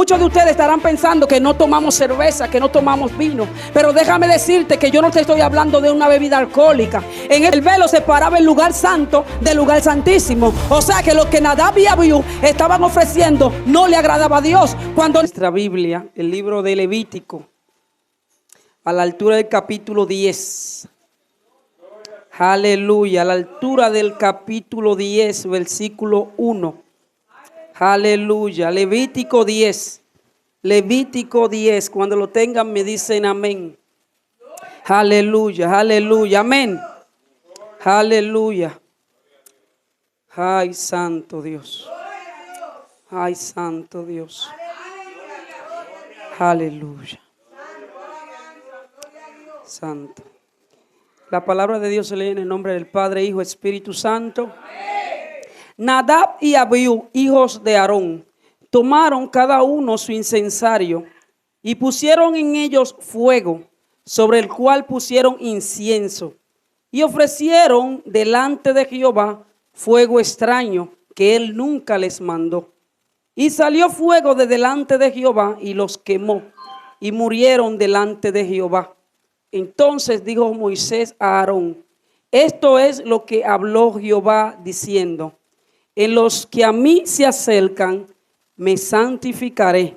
Muchos de ustedes estarán pensando que no tomamos cerveza, que no tomamos vino. Pero déjame decirte que yo no te estoy hablando de una bebida alcohólica. En el velo separaba el lugar santo del lugar santísimo. O sea que lo que Nadab y Abiú estaban ofreciendo no le agradaba a Dios. Cuando nuestra Biblia, el libro de Levítico, a la altura del capítulo 10. Aleluya, a la altura del capítulo 10, versículo 1. Aleluya, Levítico 10. Levítico 10, cuando lo tengan me dicen amén. Aleluya, aleluya, amén. Aleluya. Ay, santo Dios. Ay, santo Dios. Aleluya. Santo. La palabra de Dios se lee en el nombre del Padre, Hijo, Espíritu Santo. Nadab y Abiú, hijos de Aarón, tomaron cada uno su incensario y pusieron en ellos fuego, sobre el cual pusieron incienso, y ofrecieron delante de Jehová fuego extraño que él nunca les mandó. Y salió fuego de delante de Jehová y los quemó, y murieron delante de Jehová. Entonces dijo Moisés a Aarón: esto es lo que habló Jehová diciendo: en los que a mí se acercan me santificaré,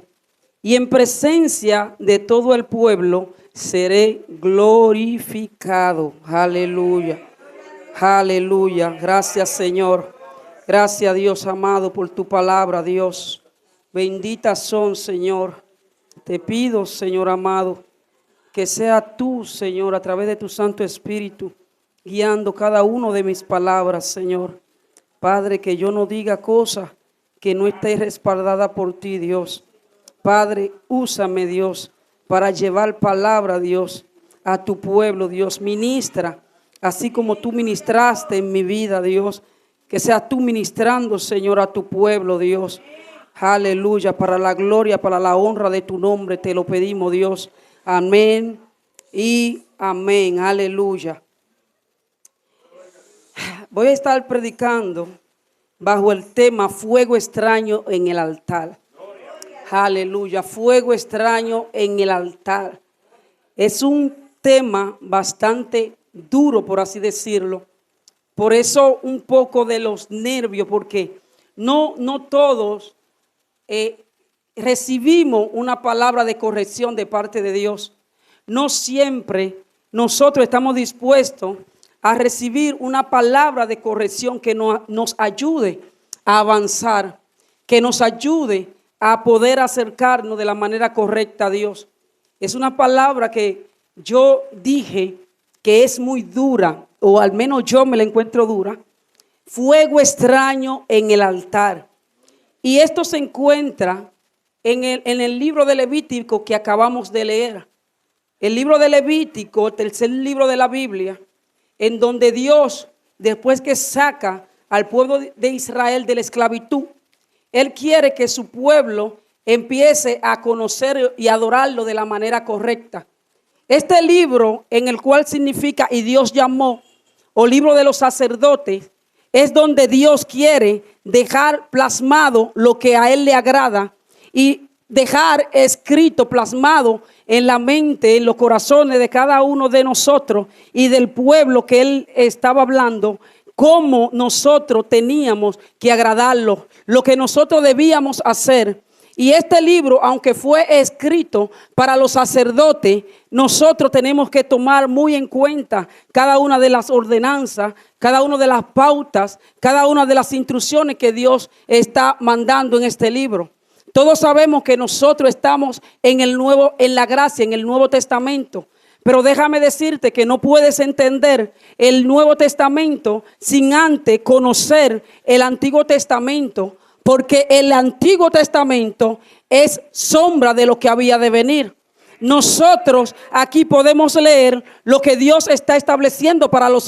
y en presencia de todo el pueblo seré glorificado. Aleluya, aleluya. Gracias, Señor. Gracias, Dios amado, por tu palabra, Dios. Benditas son, Señor. Te pido, Señor amado, que sea tú, Señor, a través de tu Santo Espíritu, guiando cada una de mis palabras, Señor. Padre, que yo no diga cosas que no esté respaldada por ti, Dios. Padre, úsame, Dios, para llevar palabra, Dios, a tu pueblo, Dios. Ministra, así como tú ministraste en mi vida, Dios. Que seas tú ministrando, Señor, a tu pueblo, Dios. Aleluya, para la gloria, para la honra de tu nombre, te lo pedimos, Dios. Amén y amén. Aleluya. Voy a estar predicando bajo el tema fuego extraño en el altar. Aleluya, fuego extraño en el altar. Es un tema bastante duro, por así decirlo. Por eso un poco de los nervios, porque no todos recibimos una palabra de corrección de parte de Dios. No siempre nosotros estamos dispuestos a recibir una palabra de corrección que nos ayude a avanzar, que nos ayude a poder acercarnos de la manera correcta a Dios. Es una palabra que yo dije que es muy dura, o al menos yo me la encuentro dura. Fuego extraño en el altar. Y esto se encuentra en el libro de Levítico que acabamos de leer. El libro de Levítico, el tercer libro de la Biblia, en donde Dios, después que saca al pueblo de Israel de la esclavitud, Él quiere que su pueblo empiece a conocer y adorarlo de la manera correcta. Este libro, en el cual significa y Dios llamó, o libro de los sacerdotes, es donde Dios quiere dejar plasmado lo que a Él le agrada y dejar escrito, plasmado en la mente, en los corazones de cada uno de nosotros y del pueblo que Él estaba hablando, cómo nosotros teníamos que agradarlo, lo que nosotros debíamos hacer. Y este libro, aunque fue escrito para los sacerdotes, nosotros tenemos que tomar muy en cuenta cada una de las ordenanzas, cada una de las pautas, cada una de las instrucciones que Dios está mandando en este libro. Todos sabemos que nosotros estamos en la gracia, en el Nuevo Testamento. Pero déjame decirte que no puedes entender el Nuevo Testamento sin antes conocer el Antiguo Testamento, porque el Antiguo Testamento es sombra de lo que había de venir. Nosotros aquí podemos leer lo que Dios está estableciendo para los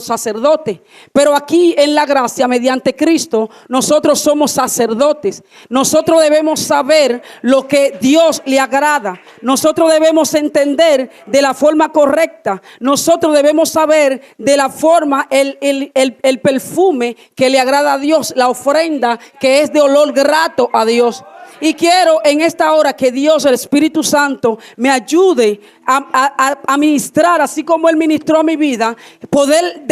sacerdotes. Pero aquí en la gracia, mediante Cristo, nosotros somos sacerdotes. Nosotros debemos saber lo que Dios le agrada. Nosotros debemos entender de la forma correcta. Nosotros debemos saber de la forma, el perfume que le agrada a Dios. La ofrenda que es de olor grato a Dios. Y quiero en esta hora que Dios, el Espíritu Santo, me ayude a ministrar, así como Él ministró a mi vida, poder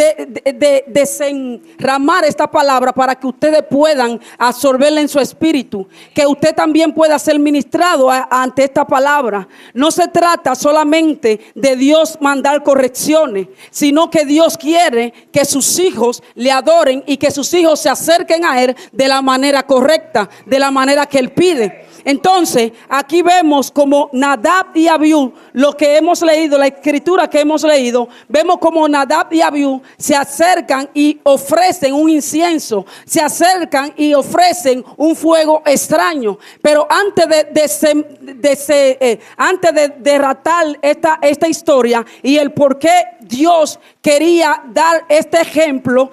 desenramar esta palabra para que ustedes puedan absorberla en su espíritu, que usted también pueda ser ministrado ante esta palabra. No se trata solamente de Dios mandar correcciones, sino que Dios quiere que sus hijos le adoren y que sus hijos se acerquen a Él de la manera correcta, de la manera que Él pide. Entonces, aquí vemos como Nadab y Abiú, lo que hemos leído, la escritura que hemos leído, vemos como Nadab y Abiú se acercan y ofrecen un incienso, se acercan y ofrecen un fuego extraño. Pero antes de relatar esta historia y el por qué Dios quería dar este ejemplo,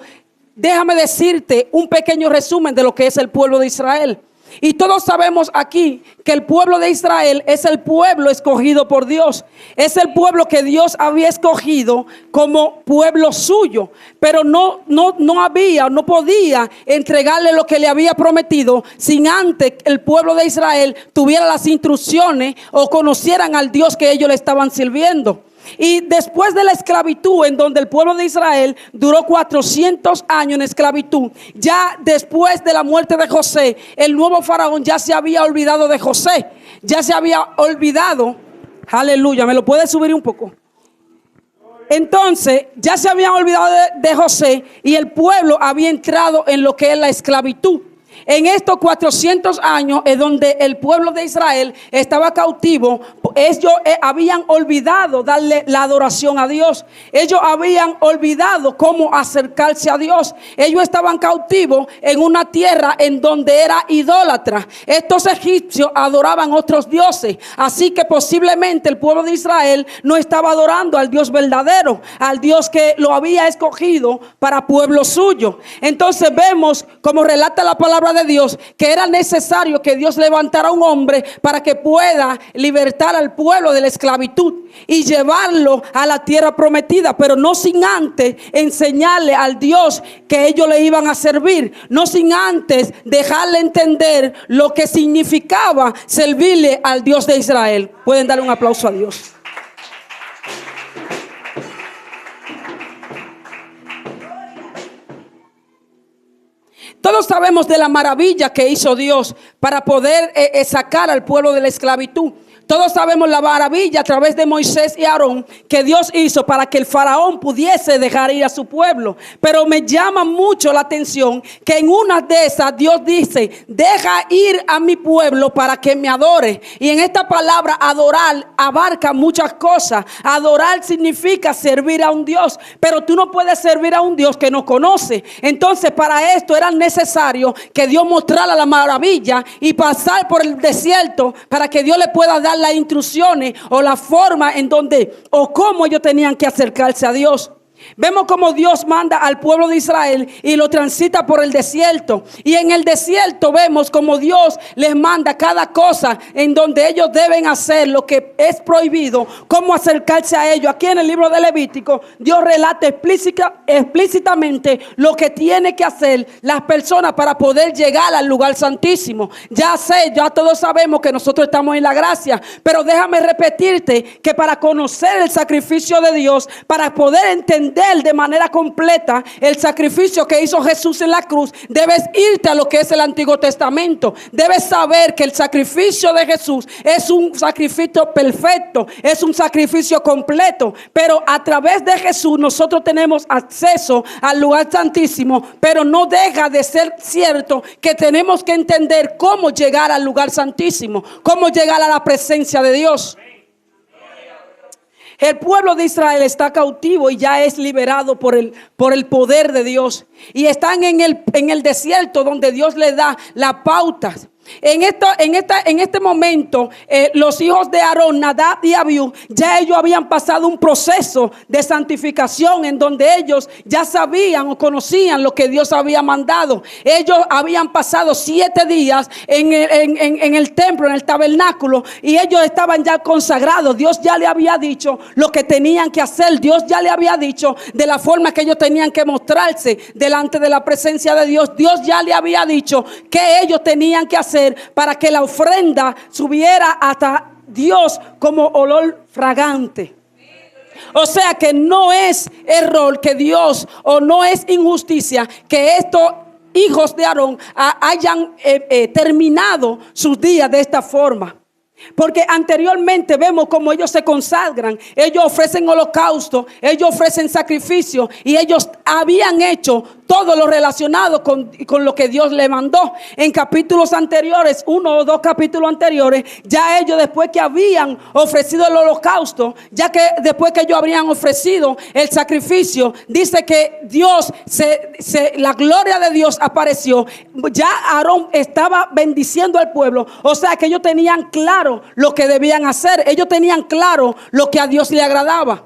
déjame decirte un pequeño resumen de lo que es el pueblo de Israel. Y todos sabemos aquí que el pueblo de Israel es el pueblo escogido por Dios. Es el pueblo que Dios había escogido como pueblo suyo. Pero no podía entregarle lo que le había prometido sin antes el pueblo de Israel tuviera las instrucciones o conocieran al Dios que ellos le estaban sirviendo. Y después de la esclavitud, en donde el pueblo de Israel duró 400 años en esclavitud, ya después de la muerte de José, el nuevo faraón ya se había olvidado de José. Ya se había olvidado, aleluya, ¿me lo puede subir un poco? Entonces ya se habían olvidado de José y el pueblo había entrado en lo que es la esclavitud. En estos 400 años es donde el pueblo de Israel estaba cautivo. Ellos habían olvidado darle la adoración a Dios. Ellos habían olvidado cómo acercarse a Dios. Ellos estaban cautivos en una tierra en donde era idólatra. Estos egipcios adoraban otros dioses. Así que posiblemente el pueblo de Israel no estaba adorando al Dios verdadero, al Dios que lo había escogido para pueblo suyo. Entonces vemos, como relata la palabra de Dios, que era necesario que Dios levantara a un hombre para que pueda libertar al pueblo de la esclavitud y llevarlo a la tierra prometida, pero no sin antes enseñarle al Dios que ellos le iban a servir, no sin antes dejarle entender lo que significaba servirle al Dios de Israel. Pueden darle un aplauso a Dios. Todos sabemos de la maravilla que hizo Dios para poder sacar al pueblo de la esclavitud. Todos sabemos la maravilla a través de Moisés y Aarón que Dios hizo para que el faraón pudiese dejar ir a su pueblo. Pero me llama mucho la atención que en una de esas Dios dice: deja ir a mi pueblo para que me adore. Y en esta palabra adorar abarca muchas cosas. Adorar significa servir a un Dios, pero tú no puedes servir a un Dios que no conoce. Entonces para esto era necesario que Dios mostrara la maravilla y pasar por el desierto para que Dios le pueda dar las instrucciones o la forma en donde o cómo ellos tenían que acercarse a Dios. Vemos como Dios manda al pueblo de Israel y lo transita por el desierto. Y en el desierto vemos como Dios les manda cada cosa en donde ellos deben hacer lo que es prohibido, cómo acercarse a ellos. Aquí en el libro de Levítico, Dios relata explícitamente lo que tiene que hacer las personas para poder llegar al lugar santísimo. Ya todos sabemos que nosotros estamos en la gracia, pero déjame repetirte que para conocer el sacrificio de Dios, para poder entender de manera completa el sacrificio que hizo Jesús en la cruz, debes irte a lo que es el Antiguo Testamento. Debes saber que el sacrificio de Jesús es un sacrificio perfecto, es un sacrificio completo, pero a través de Jesús nosotros tenemos acceso al lugar santísimo. Pero no deja de ser cierto que tenemos que entender cómo llegar al lugar santísimo, cómo llegar a la presencia de Dios. El pueblo de Israel está cautivo y ya es liberado por el poder de Dios. Y están en el desierto donde Dios les da la pauta. En este momento, los hijos de Aarón, Nadab y Abiú, ya ellos habían pasado un proceso de santificación en donde ellos ya sabían o conocían lo que Dios había mandado. Ellos habían pasado 7 días en el templo, en el tabernáculo, y ellos estaban ya consagrados. Dios ya le había dicho lo que tenían que hacer. Dios ya le había dicho de la forma que ellos tenían que mostrarse delante de la presencia de Dios. Dios ya le había dicho que ellos tenían que hacer hacer para que la ofrenda subiera hasta Dios como olor fragante. O sea que no es error que Dios, o no es injusticia que estos hijos de Aarón hayan terminado sus días de esta forma. Porque anteriormente vemos como ellos se consagran, ellos ofrecen holocausto, ellos ofrecen sacrificio, y ellos habían hecho todo lo relacionado con lo que Dios le mandó. En capítulos anteriores, 1 o 2 capítulos anteriores, ya ellos, después que habían ofrecido el holocausto, ya que después que ellos habrían ofrecido el sacrificio, dice que Dios, la gloria de Dios apareció. Ya Aarón estaba bendiciendo al pueblo. O sea que ellos tenían claro lo que debían hacer. Ellos tenían claro lo que a Dios le agradaba.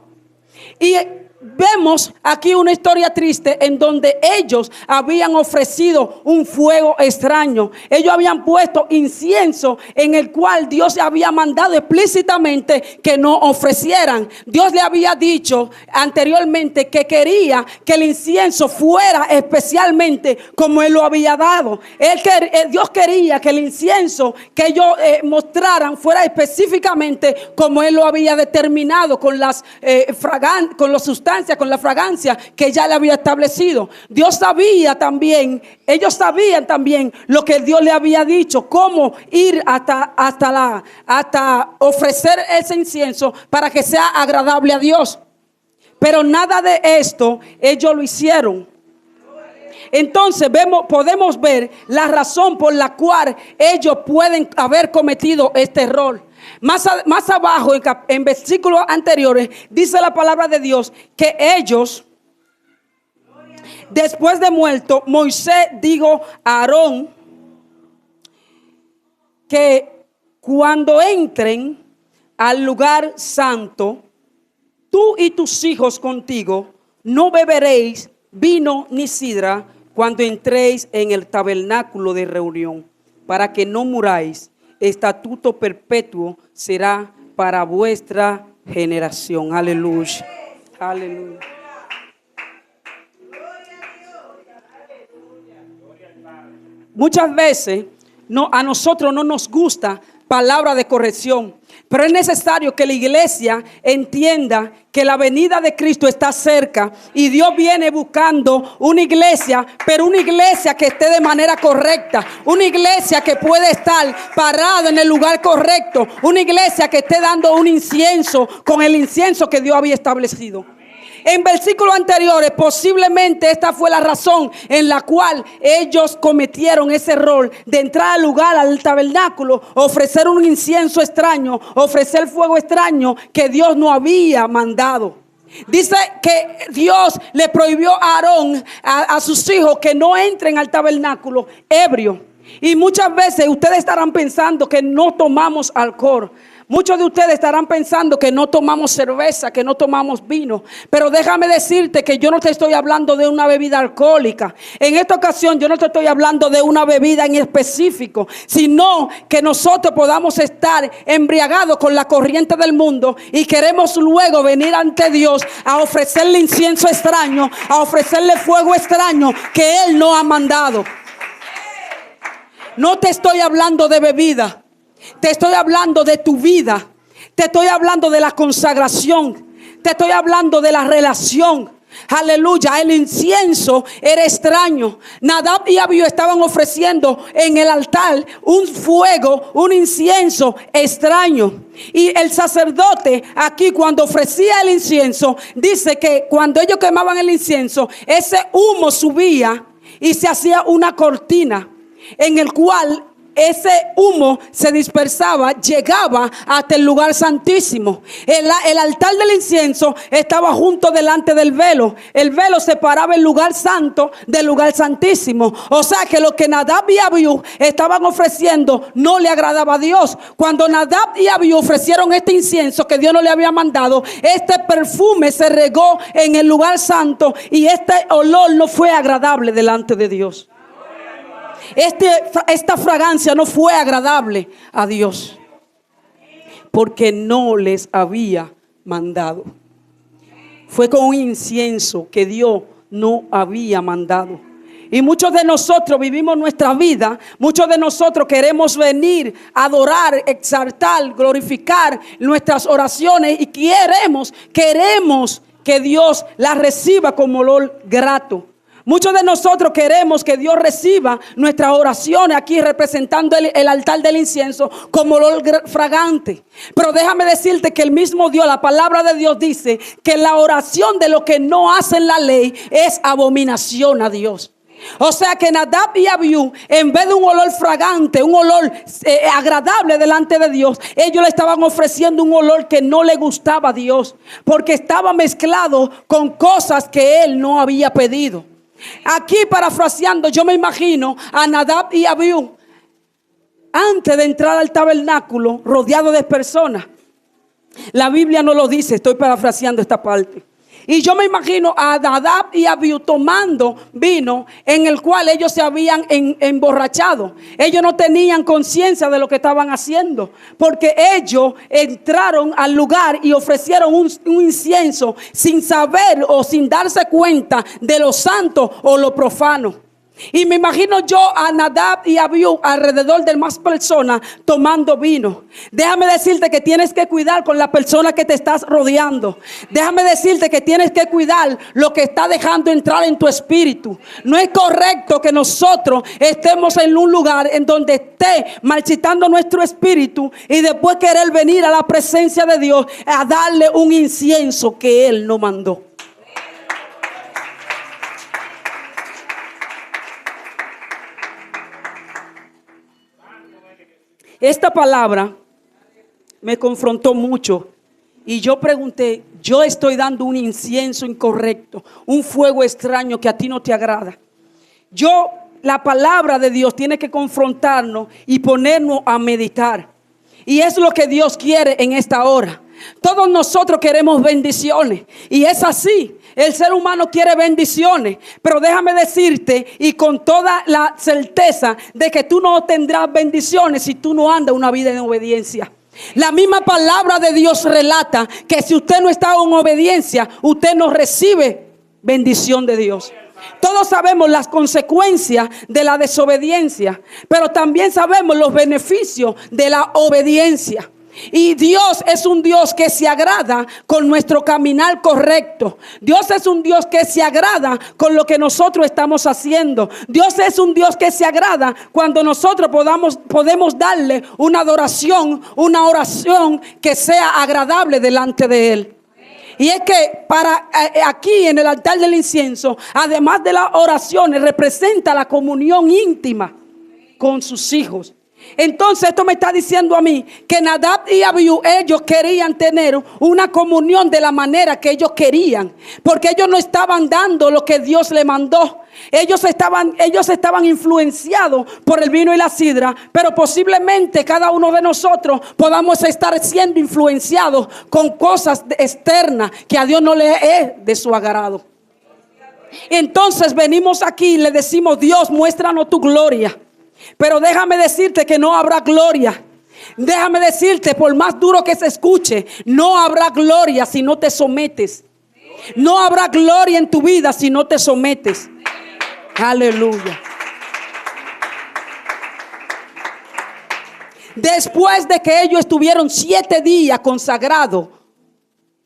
Y vemos aquí una historia triste en donde ellos habían ofrecido un fuego extraño. Ellos habían puesto incienso en el cual Dios había mandado explícitamente que no ofrecieran. Dios le había dicho anteriormente que quería que el incienso fuera especialmente como Él lo había dado. Dios quería que el incienso que ellos mostraran fuera específicamente como Él lo había determinado, con las con la fragancia que ya le había establecido. Dios sabía también, ellos sabían también lo que Dios le había dicho, cómo ir hasta ofrecer ese incienso para que sea agradable a Dios. Pero nada de esto ellos lo hicieron. Entonces podemos ver la razón por la cual ellos pueden haber cometido este error. Más abajo, en versículos anteriores, dice la palabra de Dios que ellos, después de muerto, Moisés dijo a Aarón que cuando entren al lugar santo, tú y tus hijos contigo no beberéis vino ni sidra cuando entréis en el tabernáculo de reunión, para que no muráis. Estatuto perpetuo será para vuestra generación. Aleluya. Aleluya. Muchas veces a nosotros no nos gusta palabra de corrección, pero es necesario que la iglesia entienda que la venida de Cristo está cerca y Dios viene buscando una iglesia, pero una iglesia que esté de manera correcta, una iglesia que puede estar parada en el lugar correcto, una iglesia que esté dando un incienso con el incienso que Dios había establecido. En versículos anteriores, posiblemente esta fue la razón en la cual ellos cometieron ese error de entrar al lugar, al tabernáculo, ofrecer un incienso extraño, ofrecer fuego extraño que Dios no había mandado. Dice que Dios le prohibió a Aarón, a sus hijos, que no entren al tabernáculo ebrio. Y muchas veces ustedes estarán pensando que no tomamos alcohol. Muchos de ustedes estarán pensando que no tomamos cerveza, que no tomamos vino. Pero déjame decirte que yo no te estoy hablando de una bebida alcohólica. En esta ocasión yo no te estoy hablando de una bebida en específico, sino que nosotros podamos estar embriagados con la corriente del mundo y queremos luego venir ante Dios a ofrecerle incienso extraño, a ofrecerle fuego extraño que Él no ha mandado. No te estoy hablando de bebida. Te estoy hablando de tu vida. Te estoy hablando de la consagración. Te estoy hablando de la relación. Aleluya. El incienso era extraño. Nadab y Abiú estaban ofreciendo en el altar un fuego, un incienso extraño. Y el sacerdote aquí, cuando ofrecía el incienso, dice que cuando ellos quemaban el incienso, ese humo subía y se hacía una cortina en el cual ese humo se dispersaba, llegaba hasta el lugar santísimo. El altar del incienso estaba junto delante del velo. El velo separaba el lugar santo del lugar santísimo. O sea que lo que Nadab y Abiú estaban ofreciendo no le agradaba a Dios. Cuando Nadab y Abiú ofrecieron este incienso que Dios no le había mandado, este perfume se regó en el lugar santo y este olor no fue agradable delante de Dios. Esta fragancia no fue agradable a Dios porque no les había mandado. Fue con un incienso que Dios no había mandado. Y muchos de nosotros vivimos nuestra vida, muchos de nosotros queremos venir a adorar, exaltar, glorificar nuestras oraciones y queremos que Dios las reciba como olor grato. Muchos de nosotros queremos que Dios reciba nuestras oraciones aquí representando el altar del incienso como olor fragante. Pero déjame decirte que el mismo Dios, la palabra de Dios dice que la oración de los que no hacen la ley es abominación a Dios. O sea que Nadab y Abiú, en vez de un olor fragante, un olor agradable delante de Dios, ellos le estaban ofreciendo un olor que no le gustaba a Dios, porque estaba mezclado con cosas que él no había pedido. Aquí, parafraseando, yo me imagino a Nadab y Abiú antes de entrar al tabernáculo rodeado de personas. La Biblia no lo dice, estoy parafraseando esta parte. Y yo me imagino a Nadab y Abiú tomando vino en el cual ellos se habían emborrachado. Ellos no tenían conciencia de lo que estaban haciendo, porque ellos entraron al lugar y ofrecieron un incienso sin saber o sin darse cuenta de lo santo o lo profano. Y me imagino yo a Nadab y Abiú alrededor de más personas tomando vino. Déjame decirte que tienes que cuidar con la persona que te estás rodeando. Déjame decirte que tienes que cuidar lo que está dejando entrar en tu espíritu. No es correcto que nosotros estemos en un lugar en donde esté marchitando nuestro espíritu y después querer venir a la presencia de Dios a darle un incienso que Él no mandó. Esta palabra me confrontó mucho y yo pregunté, yo estoy dando un incienso incorrecto, un fuego extraño que a ti no te agrada. La palabra de Dios tiene que confrontarnos y ponernos a meditar. Y es lo que Dios quiere en esta hora. Todos nosotros queremos bendiciones y es así. El ser humano quiere bendiciones, pero déjame decirte y con toda la certeza de que tú no tendrás bendiciones si tú no andas una vida en obediencia. La misma palabra de Dios relata que si usted no está en obediencia, usted no recibe bendición de Dios. Todos sabemos las consecuencias de la desobediencia, pero también sabemos los beneficios de la obediencia. Y Dios es un Dios que se agrada con nuestro caminar correcto. Dios es un Dios que se agrada con lo que nosotros estamos haciendo. Dios es un Dios que se agrada cuando nosotros podemos darle una adoración, una oración que sea agradable delante de Él. Y es que aquí en el altar del incienso, además de las oraciones, representa la comunión íntima con sus hijos. Entonces esto me está diciendo a mí que Nadab y Abiú, ellos querían tener una comunión de la manera que ellos querían, porque ellos no estaban dando lo que Dios le mandó. Ellos estaban influenciados por el vino y la sidra, pero posiblemente cada uno de nosotros podamos estar siendo influenciados con cosas externas que a Dios no le es de su agrado. Entonces venimos aquí y le decimos: Dios, muéstranos tu gloria. Pero déjame decirte que no habrá gloria. Déjame decirte, por más duro que se escuche, no habrá gloria si no te sometes. No habrá gloria en tu vida si no te sometes. Aleluya. Después de que ellos estuvieron 7 días consagrados,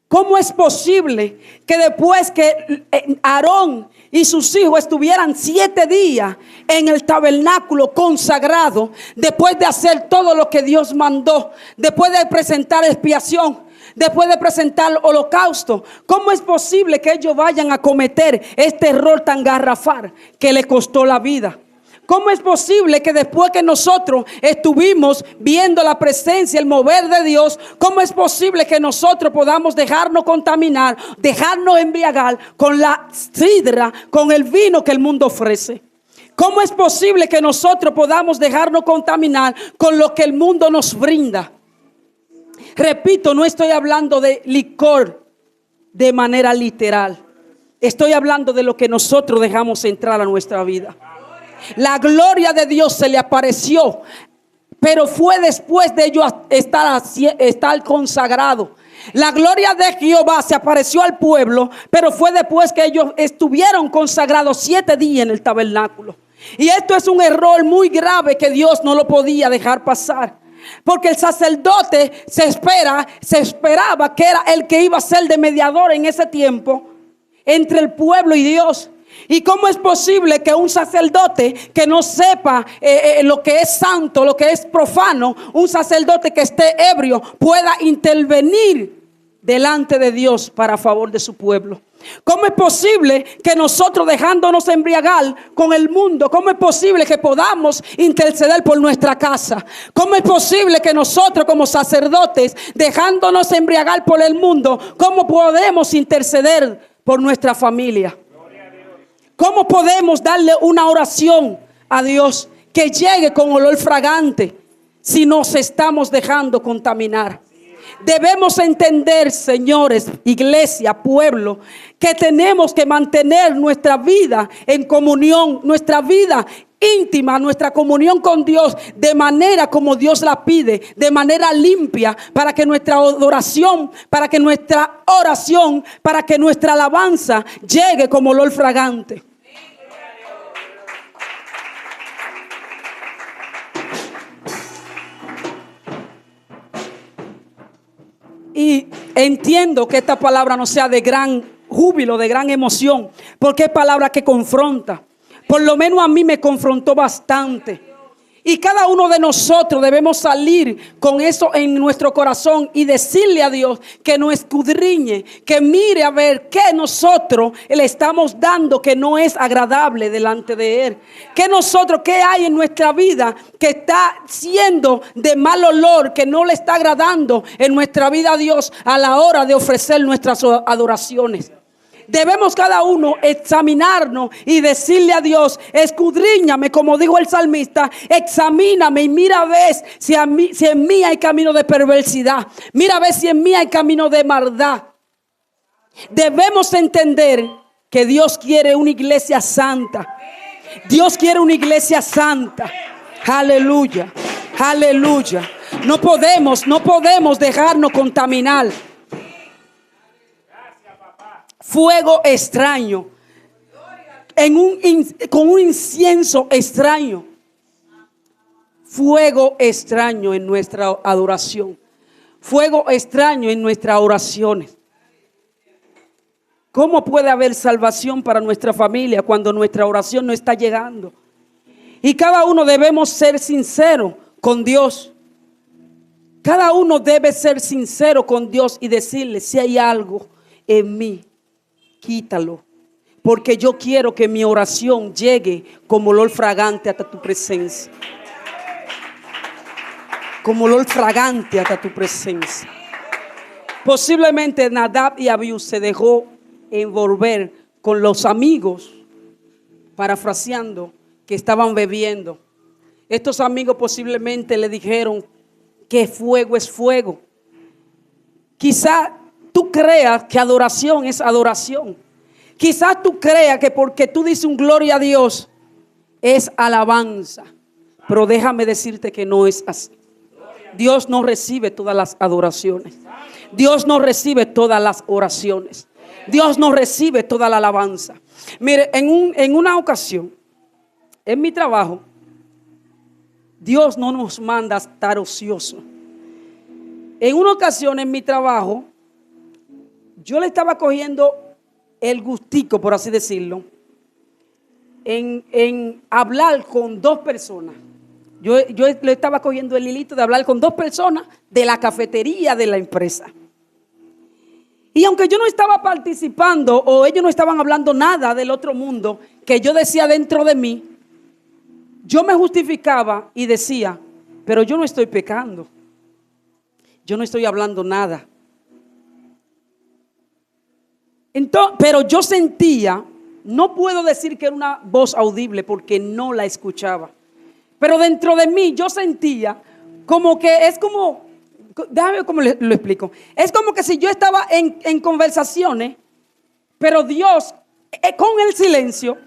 ¿cómo es posible que después que Aarón y sus hijos estuvieran 7 días en el tabernáculo consagrado, después de hacer todo lo que Dios mandó, después de presentar expiación, después de presentar holocausto, cómo es posible que ellos vayan a cometer este error tan garrafal que le costó la vida? ¿Cómo es posible que después que nosotros estuvimos viendo la presencia, el mover de Dios, cómo es posible que nosotros podamos dejarnos contaminar, dejarnos embriagar con la sidra, con el vino que el mundo ofrece? ¿Cómo es posible que nosotros podamos dejarnos contaminar con lo que el mundo nos brinda? Repito, no estoy hablando de licor de manera literal. Estoy hablando de lo que nosotros dejamos entrar a nuestra vida. La gloria de Dios se le apareció, pero fue después de ellos estar consagrado. La gloria de Jehová se apareció al pueblo, pero fue después que ellos estuvieron consagrados 7 días en el tabernáculo. Y esto es un error muy grave que Dios no lo podía dejar pasar. Porque el sacerdote se esperaba que era el que iba a ser de mediador en ese tiempo entre el pueblo y Dios. ¿Y cómo es posible que un sacerdote que no sepa lo que es santo, lo que es profano, un sacerdote que esté ebrio, pueda intervenir delante de Dios para favor de su pueblo? ¿Cómo es posible que nosotros, dejándonos embriagar con el mundo, cómo es posible que podamos interceder por nuestra casa? ¿Cómo es posible que nosotros como sacerdotes, dejándonos embriagar por el mundo, cómo podemos interceder por nuestra familia? ¿Cómo podemos darle una oración a Dios que llegue con olor fragante si nos estamos dejando contaminar? Debemos entender, señores, iglesia, pueblo, que tenemos que mantener nuestra vida en comunión, nuestra vida íntima, nuestra comunión con Dios de manera como Dios la pide, de manera limpia, para que nuestra adoración, para que nuestra oración, para que nuestra alabanza llegue como olor fragante. Y entiendo que esta palabra no sea de gran júbilo, de gran emoción, porque es palabra que confronta. Por lo menos a mí me confrontó bastante. Y cada uno de nosotros debemos salir con eso en nuestro corazón y decirle a Dios que nos escudriñe, que mire a ver qué nosotros le estamos dando que no es agradable delante de Él. Qué hay en nuestra vida que está siendo de mal olor, que no le está agradando en nuestra vida a Dios a la hora de ofrecer nuestras adoraciones. Debemos cada uno examinarnos y decirle a Dios: escudriñame, como dijo el salmista, examíname y mira a ver si en mí hay camino de perversidad, mira a ver si en mí hay camino de maldad. Debemos entender que Dios quiere una iglesia santa. Dios quiere una iglesia santa. Aleluya, aleluya. No podemos dejarnos contaminar. Fuego extraño, con un incienso extraño. Fuego extraño en nuestra adoración. Fuego extraño en nuestras oraciones. ¿Cómo puede haber salvación para nuestra familia cuando nuestra oración no está llegando? Y cada uno debemos ser sinceros con Dios. Cada uno debe ser sincero con Dios y decirle: si hay algo en mí, quítalo, porque yo quiero que mi oración llegue como olor fragante hasta tu presencia. Como olor fragante hasta tu presencia. Posiblemente Nadab y Abiú se dejó envolver con los amigos, parafraseando, que estaban bebiendo. Estos amigos posiblemente le dijeron que fuego es fuego. Quizá tú creas que adoración es adoración. Quizás tú creas que porque tú dices un gloria a Dios es alabanza. Pero déjame decirte que no es así. Dios no recibe todas las adoraciones. Dios no recibe todas las oraciones. Dios no recibe toda la alabanza. Mire, en una ocasión, en mi trabajo, Dios no nos manda a estar ociosos. En una ocasión en mi trabajo, yo le estaba cogiendo el gustico, por así decirlo, en hablar con 2 personas. Yo le estaba cogiendo el hilito de hablar con 2 personas de la cafetería de la empresa. Y aunque yo no estaba participando o ellos no estaban hablando nada del otro mundo, que yo decía dentro de mí, yo me justificaba y decía: pero yo no estoy pecando. Yo no estoy hablando nada. Entonces, pero yo sentía, no puedo decir que era una voz audible porque no la escuchaba, pero dentro de mí yo sentía como que es como, déjame ver cómo lo explico. Es como que si yo estaba en conversaciones, pero Dios con el silencio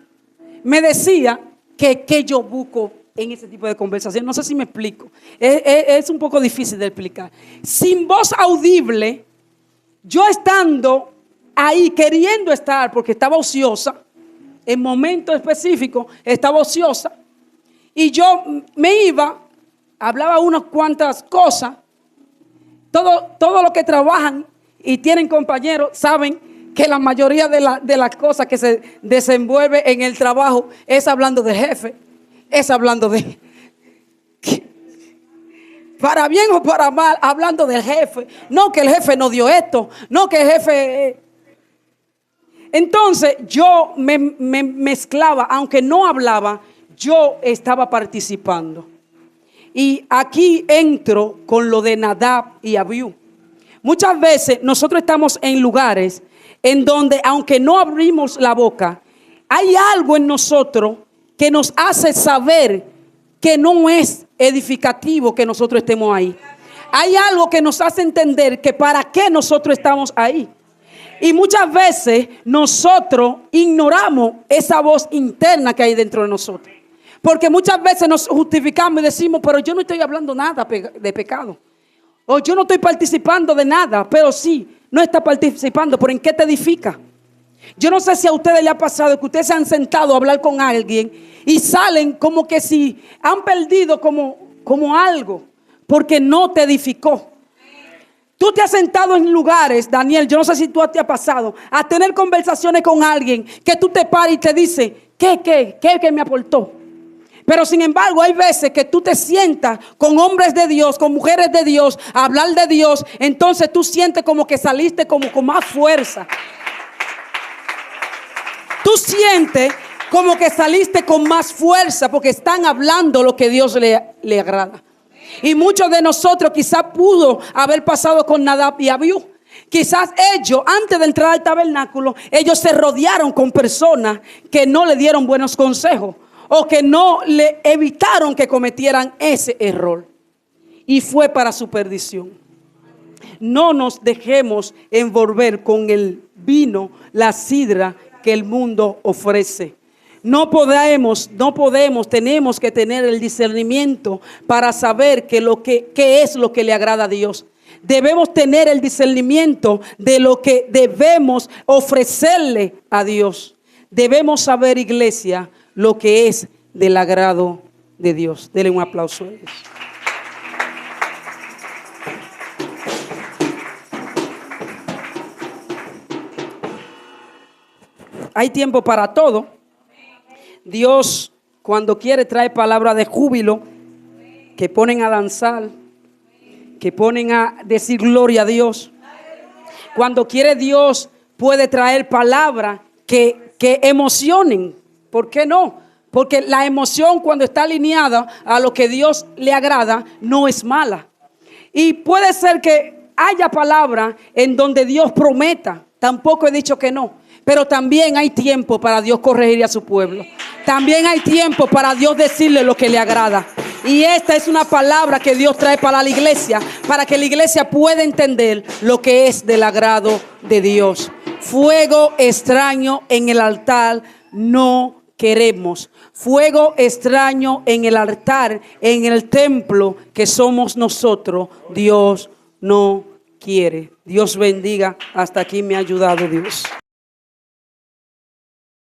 me decía que yo busco en ese tipo de conversación. No sé si me explico. Es un poco difícil de explicar. Sin voz audible, yo estando ahí, queriendo estar, porque estaba ociosa, en momentos específicos estaba ociosa, y yo me iba, hablaba unas cuantas cosas. Todo lo que trabajan y tienen compañeros saben que la mayoría de las cosas que se desenvuelve en el trabajo es hablando del jefe, es hablando de, para bien o para mal, hablando del jefe. No, que el jefe no dio esto, no, que el jefe... Entonces yo me mezclaba, aunque no hablaba, yo estaba participando. Y aquí entro con lo de Nadab y Abiú. Muchas veces nosotros estamos en lugares en donde, aunque no abrimos la boca, hay algo en nosotros que nos hace saber que no es edificativo que nosotros estemos ahí. Hay algo que nos hace entender que para qué nosotros estamos ahí. Y muchas veces nosotros ignoramos esa voz interna que hay dentro de nosotros. Porque muchas veces nos justificamos y decimos, pero yo no estoy hablando nada de pecado. O yo no estoy participando de nada, pero sí, no está participando. ¿Pero en qué te edifica? Yo no sé si a ustedes les ha pasado que ustedes se han sentado a hablar con alguien y salen como que si han perdido como algo, porque no te edificó. Tú te has sentado en lugares, Daniel, yo no sé si tú te ha pasado, a tener conversaciones con alguien que tú te paras y te dice, ¿qué me aportó? Pero sin embargo hay veces que tú te sientas con hombres de Dios, con mujeres de Dios, a hablar de Dios. Entonces tú sientes como que saliste como con más fuerza. Tú sientes como que saliste con más fuerza porque están hablando lo que Dios le agrada. Y muchos de nosotros quizás pudo haber pasado con Nadab y Abiú. Quizás ellos, antes de entrar al tabernáculo, ellos se rodearon con personas que no le dieron buenos consejos o que no le evitaron que cometieran ese error. Y fue para su perdición. No nos dejemos envolver con el vino, la sidra que el mundo ofrece. No podemos, tenemos que tener el discernimiento para saber qué es lo que le agrada a Dios. Debemos tener el discernimiento de lo que debemos ofrecerle a Dios. Debemos saber, iglesia, lo que es del agrado de Dios. Denle un aplauso a ellos. Hay tiempo para todo. Dios, cuando quiere, trae palabras de júbilo que ponen a danzar, que ponen a decir gloria a Dios. Cuando quiere, Dios puede traer palabras que emocionen. ¿Por qué no? Porque la emoción, cuando está alineada a lo que Dios le agrada, no es mala. Y puede ser que haya palabras en donde Dios prometa. Tampoco he dicho que no. Pero también hay tiempo para Dios corregir a su pueblo. También hay tiempo para Dios decirle lo que le agrada. Y esta es una palabra que Dios trae para la iglesia, para que la iglesia pueda entender lo que es del agrado de Dios. Fuego extraño en el altar no queremos. Fuego extraño en el altar, en el templo que somos nosotros, Dios no quiere. Dios bendiga. Hasta aquí me ha ayudado Dios.